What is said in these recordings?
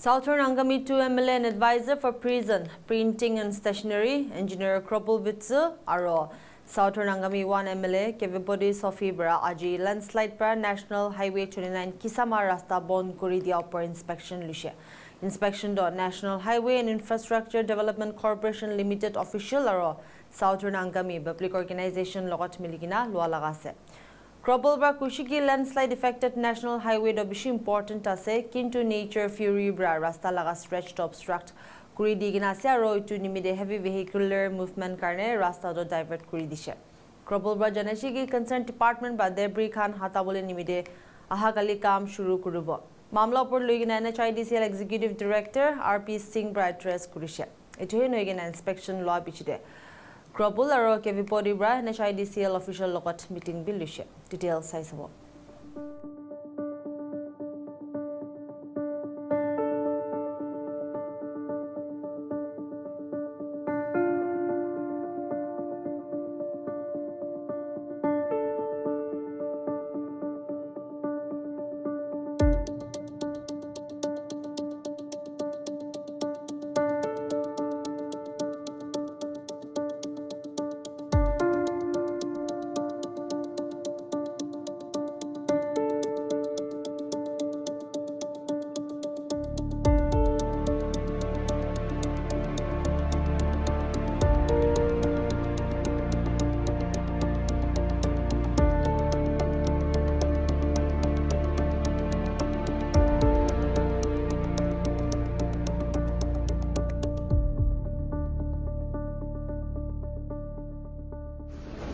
Southern Angami 2 MLA and advisor for prison, printing and stationery, engineer KROPOL VITSU, Aro. Southern Angami 1 MLA KEVIPODI SOPHIE Bra Aji landslide pra National Highway 29 Kisama Rasta Bon Kori dia upper inspection Lucia. Inspection dot National Highway and Infrastructure Development Corporation Limited official Aro. Southern Angami public organization logot miligina lua lagase. KROPOL bra kushiki landslide affected National Highway do bishi important ase kintu nature fury bra rasta laga stretch to obstruct kuri digina ase aro itu nimide heavy vehicular movement karne rasta do divert kuri dishe. KROPOL bra janachi ki concerned department ba debris khan hata bole nimide aha kali kam shuru kurubo. Mamla upor loigina NH-29 executive director RP Singh bra address kurishe. Itu he noigina inspection law bichide. KROPOL aro KEVIPODI bra NH-29 official logot meeting bill lushe. Details saisabo.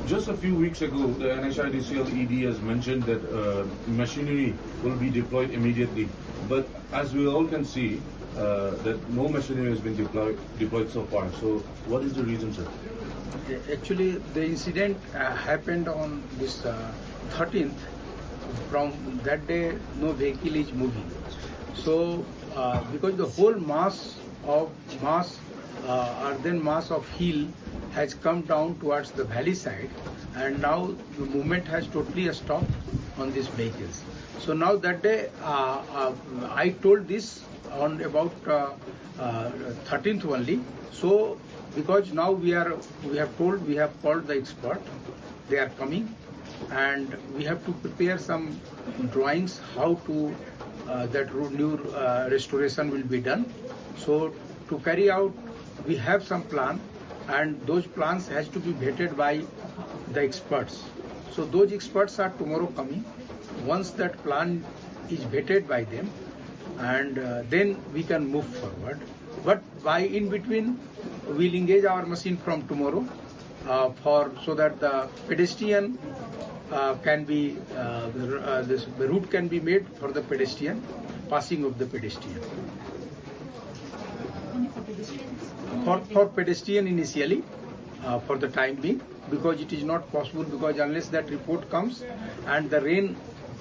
Just a few weeks ago, the NH-29 ED has mentioned that machinery will be deployed immediately. But as we all can see, that no machinery has been deployed so far. So what is the reason, sir? Actually, the incident happened on this 13th. From that day, no vehicle is moving. So, because the whole mass of hill has come down towards the valley side, and now the movement has totally stopped on these vehicles. So now that day, I told this on about 13th only. So because now we have called the expert, they are coming, and we have to prepare some drawings how to that road new restoration will be done. So to carry out, we have some plan, and those plans has to be vetted by the experts. So those experts are tomorrow coming. Once that plan is vetted by them, and then we can move forward. But by in between, we'll engage our machine from tomorrow so that the pedestrian can be the route can be made for the pedestrian, passing of the pedestrian. For pedestrian initially, for the time being, because it is not possible, because unless that report comes and the rain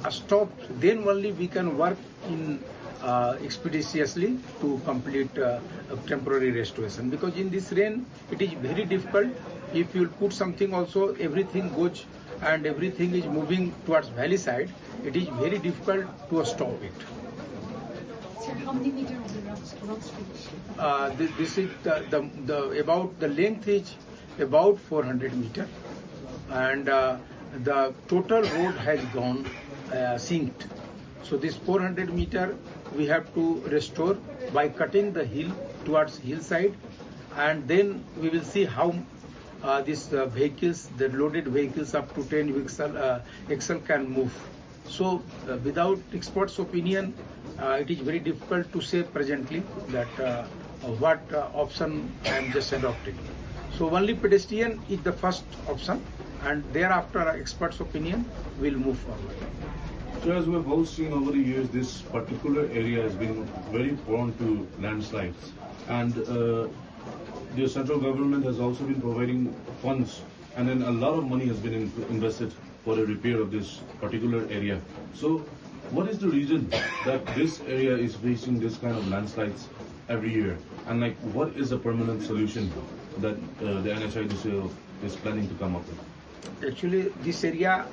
stops, then only we can work in expeditiously to complete temporary restoration. Because in this rain, it is very difficult. If you put something also, everything goes and everything is moving towards valley side, it is very difficult to stop it. So how many meters of the road stretch? This is about the length is about 400 meters, and the total road has gone sinked. So this 400 meter we have to restore by cutting the hill towards hillside, and then we will see how these vehicles, the loaded vehicles up to 10 axle can move. So without experts' opinion, it is very difficult to say presently that what option I am just adopting. So only pedestrian is the first option, and thereafter experts' opinion will move forward. So as we have all seen over the years, this particular area has been very prone to landslides, and the central government has also been providing funds, and then a lot of money has been invested for the repair of this particular area. So what is the reason that this area is facing this kind of landslides every year? And like, what is a permanent solution that the NH-29 is planning to come up with? Actually, this area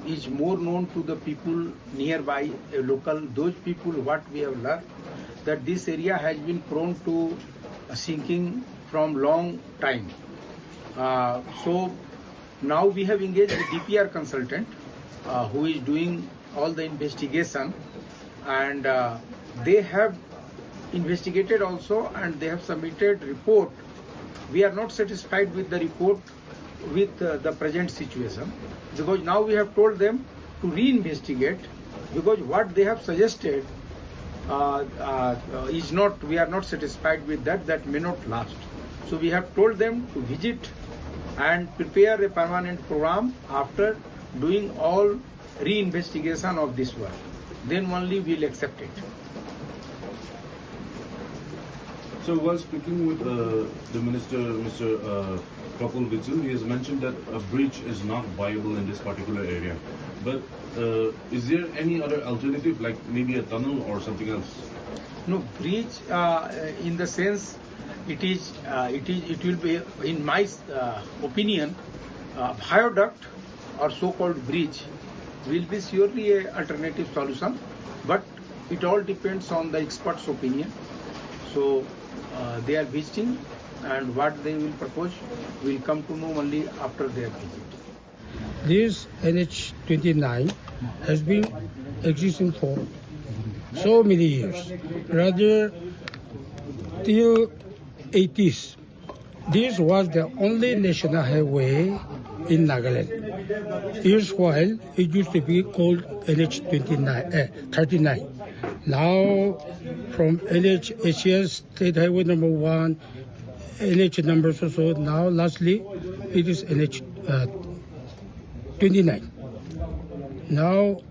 is more known to the people nearby, local, those people what we have learned that this area has been prone to sinking from long time. So now we have engaged a DPR consultant who is doing all the investigation, and they have investigated also and they have submitted report. We are not satisfied with the report with the present situation, because now we have told them to reinvestigate, because what they have suggested is not, we are not satisfied with that, that may not last. So we have told them to visit and prepare a permanent program after doing all reinvestigation of this work. Then only we will accept it. So while speaking with the Minister, Mr. KROPOL VITSU, he has mentioned that a bridge is not viable in this particular area. But is there any other alternative, like maybe a tunnel or something else? No, bridge in the sense it will be, in my opinion, viaduct or so-called bridge will be surely a alternative solution, but it all depends on the experts' opinion. So they are visiting, and what they will propose will come to know only after their visit. This NH-29 has been existing for so many years, rather till 80s. This was the only national highway in Nagaland. Erstwhile, it used to be called NH-39. Now, from NH Asia State Highway number 1, NH numbers also, now lastly, it is NH-29. Now,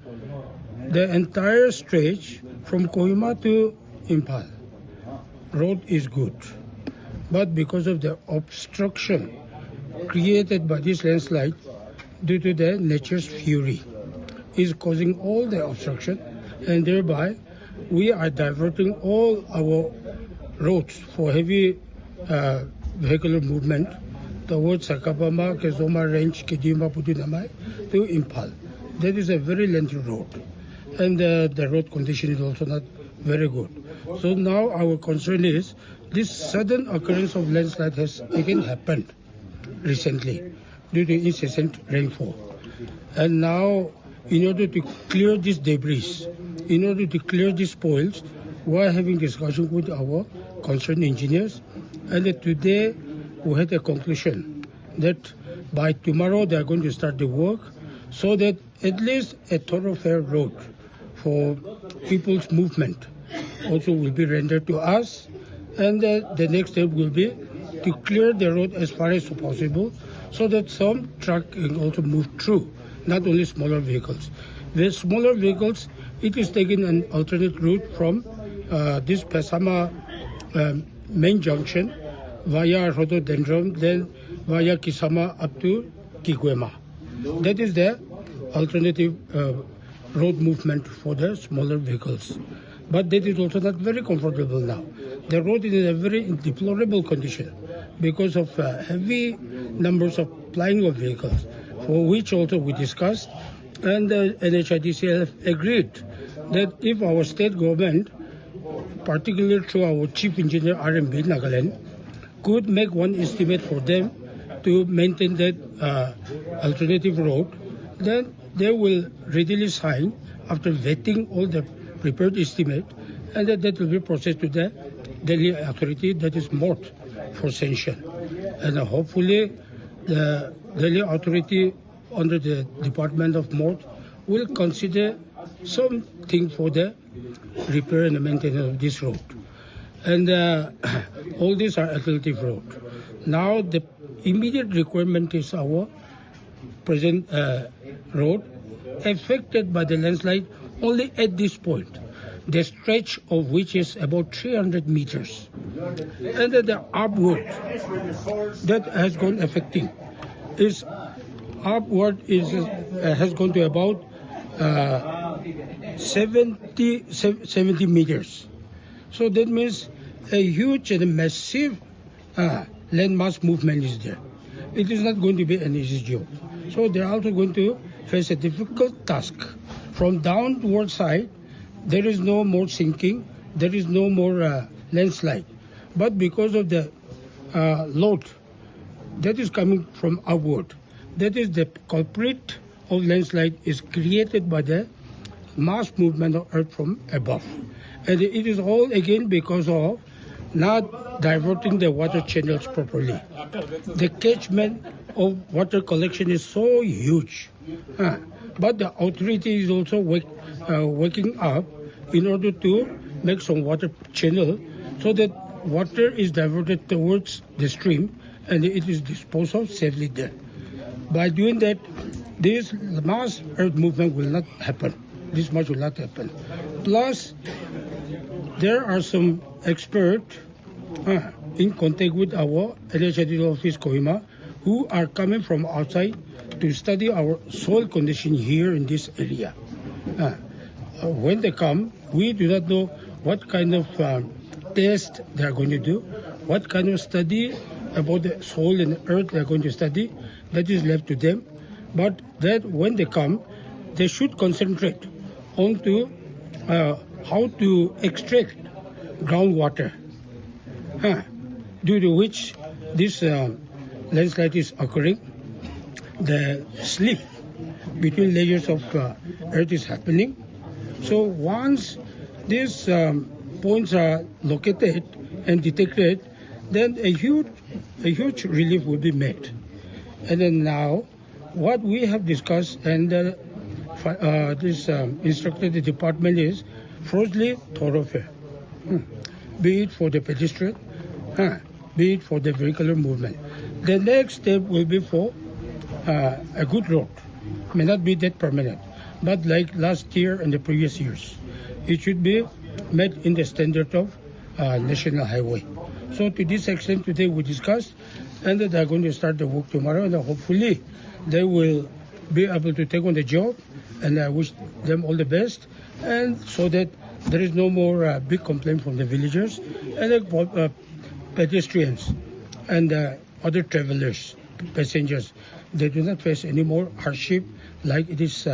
the entire stretch from Kohima to Impal road is good. But because of the obstruction created by this landslide due to the nature's fury, is causing all the obstruction, and thereby we are diverting all our roads for heavy vehicular movement towards Sakabama, Kezoma Range, Kedima, Pudunamai to Impal. That is a very lengthy road, and the road condition is also not very good. So now our concern is this sudden occurrence of landslide has again happened recently due to incessant rainfall. And now, in order to clear this debris, in order to clear these spoils, we are having discussion with our concerned engineers, and today we had a conclusion that by tomorrow they are going to start the work so that at least a thoroughfare road for people's movement also will be rendered to us, and the next step will be to clear the road as far as possible so that some truck can also move through, not only smaller vehicles. The smaller vehicles, it is taking an alternate route from this Pesama main junction via Rhododendron, then via Kisama up to Kiguema. That is the alternative road movement for the smaller vehicles. But that is also not very comfortable now. The road is in a very deplorable condition because of heavy numbers of plying of vehicles, for which also we discussed, and the NHIDC have agreed that if our state government, particularly through our chief engineer RMB Nagaland, could make one estimate for them to maintain that alternative road, then they will readily sign after vetting all the prepared estimate, and that will be processed to the Delhi authority, that is MORT, for sanction. And hopefully the Delhi authority under the Department of MORT will consider something for the repair and maintenance of this road. And all these are alternative roads. Now the immediate requirement is our present road affected by the landslide only at this point, the stretch of which is about 300 meters. And the upward that has gone affecting is upward has gone to about 70 meters. So that means a huge and massive landmass movement is there. It is not going to be an easy job. So they are also going to face a difficult task. From downward side, there is no more sinking there is no more landslide. But because of the load that is coming from upward, that is the culprit of landslide is created by the mass movement of earth from above. And it is all again because of not diverting the water channels properly. The catchment of water collection is so huge. But the authority is also waking up in order to make some water channel so that water is diverted towards the stream and it is disposed of safely there. By doing that, this mass earth movement will not happen. This much will not happen. Plus, there are some experts in contact with our NH-29 office, Kohima, who are coming from outside to study our soil condition here in this area. When they come, we do not know what kind of test they are going to do, what kind of study about the soil and earth they are going to study. That is left to them. But that when they come, they should concentrate on to how to extract groundwater, due to which this landslide is occurring. The slip between layers of earth is happening. So once these points are located and detected, then a huge relief will be made. And then now, what we have discussed and this instructed the department is firstly thoroughfare, be it for the pedestrian, be it for the vehicular movement. The next step will be for a good road. May not be that permanent, but like last year and the previous years, it should be met in the standard of national highway. So to this extent today we discussed, and they are going to start the work tomorrow, and hopefully they will be able to take on the job, and I wish them all the best, and so that there is no more big complaint from the villagers and the pedestrians and other travelers, passengers. They do not face any more hardship like it is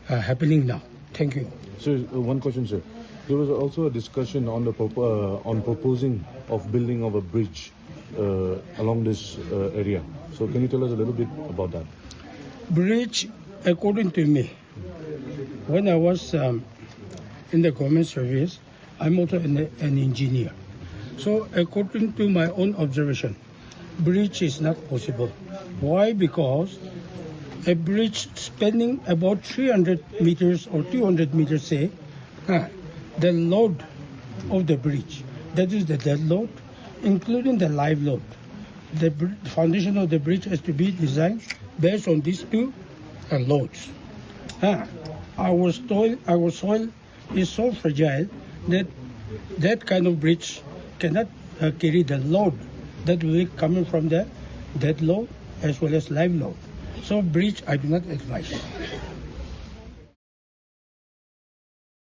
happening now. Thank you. Sir, one question, sir. There was also a discussion on the on proposing of building of a bridge along this area. So can you tell us a little bit about that? Bridge, according to me, when I was in the government service, I'm also an engineer. So according to my own observation, bridge is not possible. Why? Because a bridge spanning about 300 meters or 200 meters, say, the load of the bridge, that is the dead load, including the live load. The foundation of the bridge has to be designed based on these two loads. Our soil is so fragile that that kind of bridge cannot carry the load that will be coming from the dead load as well as live load. So bridge I do not advise.